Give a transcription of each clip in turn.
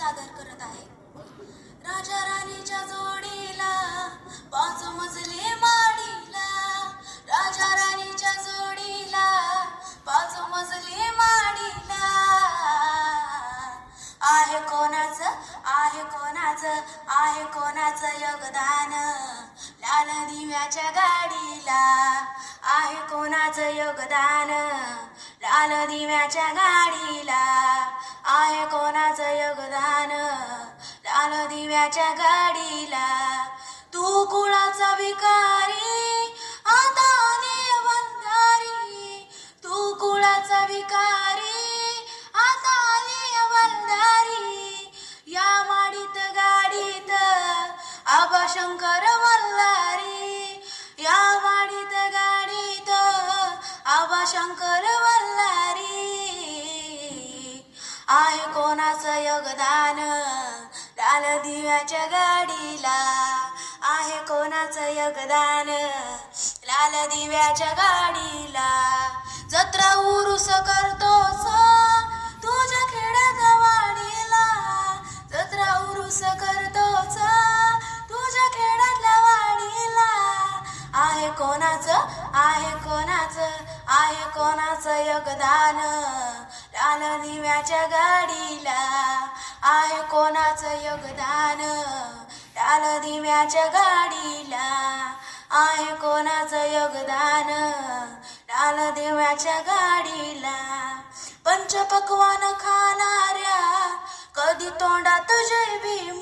सादर करत आहे. राजा राणीच्या जोडीला 5 मजले माडीला, राजा राणीच्या जोडीला 5 मजले माडीला. आहे कोणाचं, आहे कोणाचं, आहे कोणाचं योगदान लाल दिव्याच्या गाडीला. आहे कोणाचं योगदान लाल दिव्याच्या गाडीला. आहे कोणाचं योगदान लाल दिव्याच्या गाडीला. तू कुळाचा भिकारी हाताने वंधारी, तू कुळाचा भिकारी हाताने वंधारी. या माडीत गाडीत आबा शंकर वल्हारी, या माडीत गाडीत आबा शंकर वल्हारी. आहे कोणाचं योगदान लाल दिव्याच्या गाडीला. आहे कोणाचं योगदान लाल दिव्याच्या गाडीला. जत्रा उरूस करतोस तुझ्या खेड्याच्या वाडीला, जत्रा उरूस करतोस तुझ्या खेड्यातल्या वाडीला. आहे कोणाचं, आहे कोणाचं, आहे कोणाचं योगदान लाल दिव्याच्या गाडीला. आहे कोणाचं योगदान लाल दिव्याच्या गाडीला. आहे कोणाचं योगदान लाल दिव्याच्या गाडीला. पंचपक्वान खाणाऱ्या कधी तोंडात जय भीम,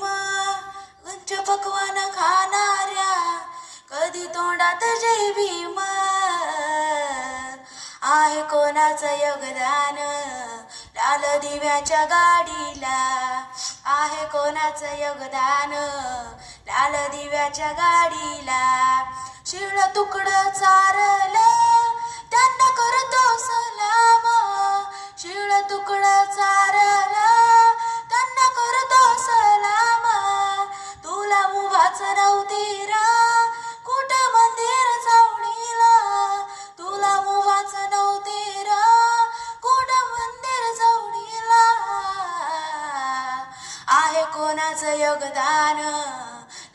पंचपक्वान खाणाऱ्या कधी तोंडात जय भीम. आहे कोणाचं योगदान लाल दिव्याच्या गाडीला. आहे कोणाचं योगदान लाल दिव्याच्या गाडीला. शिळ तुकडं चारलं त्यांना करतो सलाम, शिळ तुकडं चारलं त्यांना करतो सलाम. तुला मुभाच नव्हती रा कुठं मंदिर चावणीला, तुला मुभाच नव्हती रा कुठं मंदिर चावणीला. आहे कोणाचं योगदान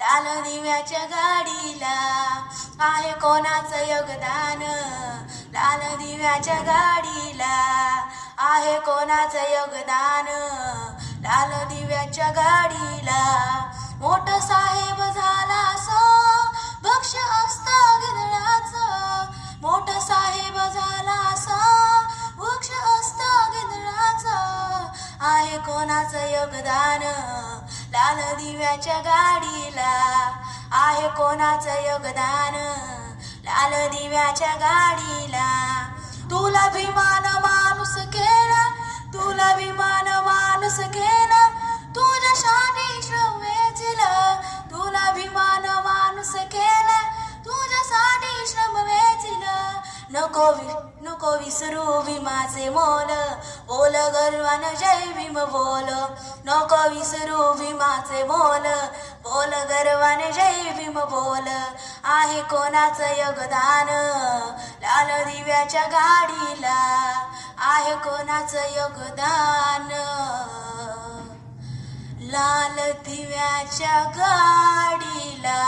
लाल दिव्याच्या गाडीला. आहे कोणाचं योगदान लाल दिव्याच्या गाडीला. आहे कोणाचं योगदान लाल दिव्याच्या गाडीला. मोठ साहेब झालास भक्ष असता गिधळाचं, मोठ साहेब झालास भक्ष असता गिधळाचं. आहे कोणाचं योगदान लाल दिव्याच्या गाडीला. आहे कोणाचं योगदान लाल दिव्याच्या गाडीला. तुला भिमान माणूस केला, तुला भिमान माणूस केला तुझ्या शानी श्रम वेचिलं, तुला भिमान माणूस केला तुझ्यासाठी श्रम वेचिलं. नको विसरू भीमाचे मोल, बोल गर्वानं जय भीम बोल. नको विसरू भीमाचे मोल, बोल गर्वाने जय भीम बोल. आहे कोणाचं योगदान लाल दिव्याच्या गाडीला. आहे कोणाचं योगदान लाल दिव्याच्या गाडीला.